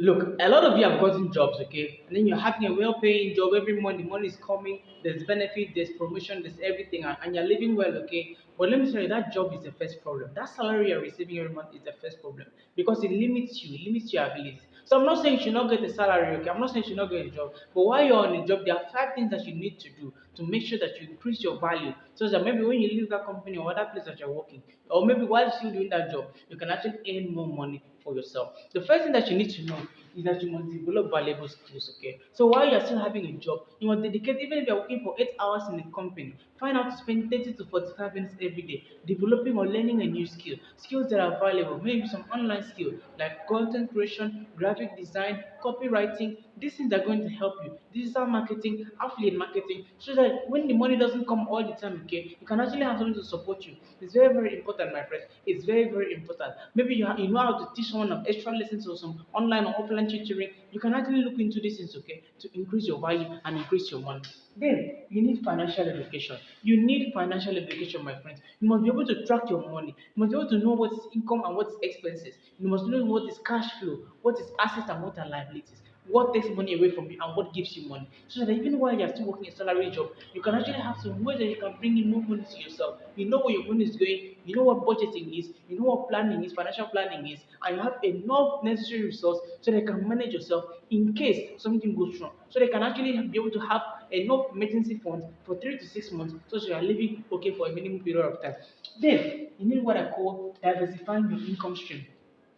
Look, a lot of you have gotten jobs, okay? And then you're having a well paying job every month, the money is coming, there's benefit, there's promotion, there's everything, and you're living well, okay? But let me tell you, that job is the first problem. That salary you're receiving every month is the first problem because it limits your abilities. So I'm not saying you should not get a salary, okay? I'm not saying you should not get a job. But while you're on the job, there are five things that you need to do to make sure that you increase your value so that maybe when you leave that company or that place that you're working, or maybe while you're still doing that job, you can actually earn more money for yourself. The first thing that you need to know is that you must develop valuable skills, okay? So while you're still having a job, you must dedicate, even if you're working for 8 hours in a company, find out to spend 30 to 45 minutes every day developing or learning a new skill. Skills that are valuable, maybe some online skill like content creation, graphic design, copywriting. These things are going to help you. Digital marketing, affiliate marketing, so that when the money doesn't come all the time, okay, you can actually have something to support you. It's very, very important, my friend. It's very, very important. Maybe you know how to teach someone of extra lessons or some online or offline tutoring. You can actually look into these things, okay, to increase your value and increase your money. Then you need financial education. You need financial education, my friends. You must be able to track your money. You must be able to know what is income and what is expenses. You must know what is cash flow, what is assets and what are liabilities, what takes money away from you and what gives you money. So that even while you're still working a salary job, you can actually have some way that you can bring in more money to yourself. You know where your money is going, you know what budgeting is, you know what planning is, financial planning is, and you have enough necessary resource so that you can manage yourself in case something goes wrong. So they can actually be able to have enough emergency funds for 3 to 6 months so that you are living okay for a minimum period of time. Then you need what I call diversifying your income stream.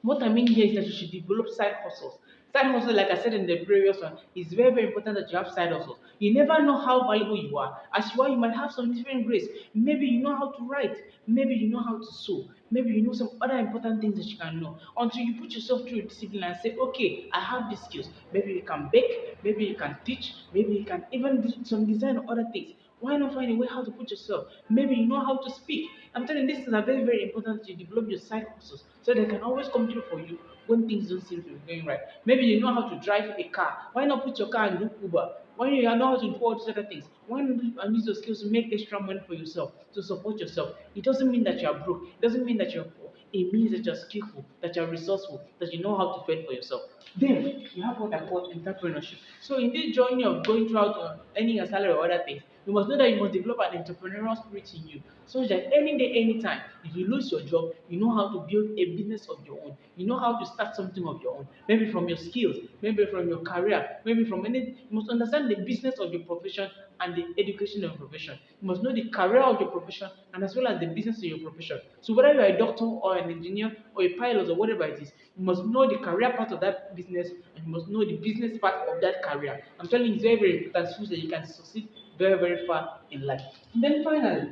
What I mean here is that you should develop side hustles. Side hustle, like I said in the previous one, is very, very important that you have side hustles. You never know how valuable you are. As you are, you might have some different grades. Maybe you know how to write. Maybe you know how to sew. Maybe you know some other important things that you can know. Until you put yourself through a discipline and say, okay, I have these skills. Maybe you can bake. Maybe you can teach. Maybe you can even do some design or other things. Why not find a way how to put yourself? Maybe you know how to speak. I'm telling you, these things are very, very important to develop your side hustles so they can always come through for you when things don't seem to be going right. Maybe you know how to drive a car. Why not put your car and do Uber? Why you know how to do all these other things? Why not use your skills to make extra money for yourself, to support yourself? It doesn't mean that you're broke. It doesn't mean that you're poor. It means that you're skillful, that you're resourceful, that you know how to fend for yourself. Then you have what I call entrepreneurship. So in this journey of going throughout earning a salary or other things, you must know that you must develop an entrepreneurial spirit in you, so that any day, anytime, if you lose your job, you know how to build a business of your own. You know how to start something of your own. Maybe from your skills, maybe from your career, maybe from any. You must understand the business of your profession and the education of your profession. You must know the career of your profession and as well as the business of your profession. So whether you are a doctor or an engineer or a pilot or whatever it is, you must know the career part of that business and you must know the business part of that career. I'm telling you, it's very, very important so that you can succeed very, very far in life. And then finally,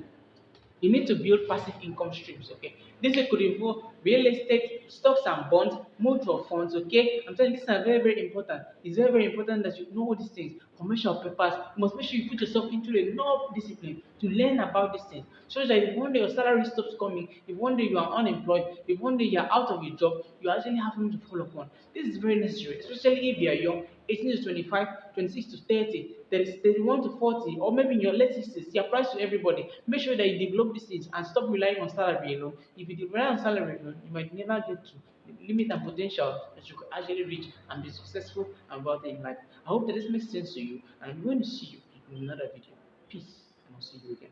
you need to build passive income streams, okay? This could involve real estate, stocks and bonds, mutual funds, okay? I'm telling you, these are very, very important. It's very, very important that you know all these things. Commercial papers, you must make sure you put yourself into enough discipline to learn about these things. So that if one day your salary stops coming, if one day you are unemployed, if one day you're out of your job, you actually have something to fall upon. This is very necessary, especially if you are young, 18 to 25, 26 to 30, there is 31 to 40, or maybe in your late 60s. It applies to everybody. Make sure that you develop these things and stop relying on salary alone. If you rely on salary alone, you might never get to the limit and potential that you could actually reach and be successful and wealthy in life. I hope that this makes sense to you, and I'm going to see you in another video. Peace, and I'll see you again.